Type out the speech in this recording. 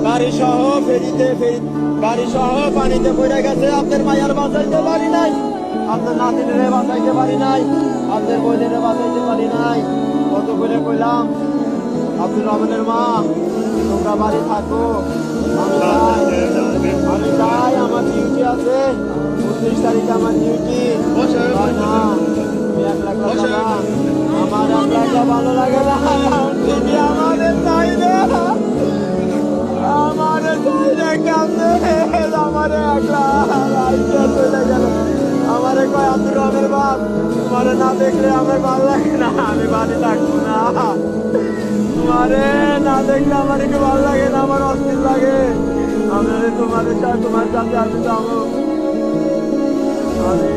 গাড়ি সহ গাড়ি সহ পানিতে পড়ে গেছে। আপনার মায়ার বাঁচাইতে পারি নাই, আপনার নাতিনে বাঁচাইতে পারি নাই, আপনার বোনের বাঁচাইতে পারি নাই। কত করে কইলাম আব্দুর রহমানের মা তোমরা বাড়ি থাকো, আমি যাই, আমার ডিউটি আছে, 29 তারিখে আমার ডিউটি। না তুমি 1 লাখ টাকা, আমার 1 লাখ ভালো লাগে না, তুমি আমাদের চাইলে আমারে চাইলে কান্দে, আমারে 1 লাখ চলে গেল। আমারে কয় আব্দুর রহমানের বাপ তোমারে না দেখলে আমার ভালো লাগে না, আমি বাড়ি থাকবো না। তোমারে না দেখলে আমার একটু ভালো লাগে না, আমার অস্থির লাগে। আমারে তোমার সাথে আমি যাবো। আমি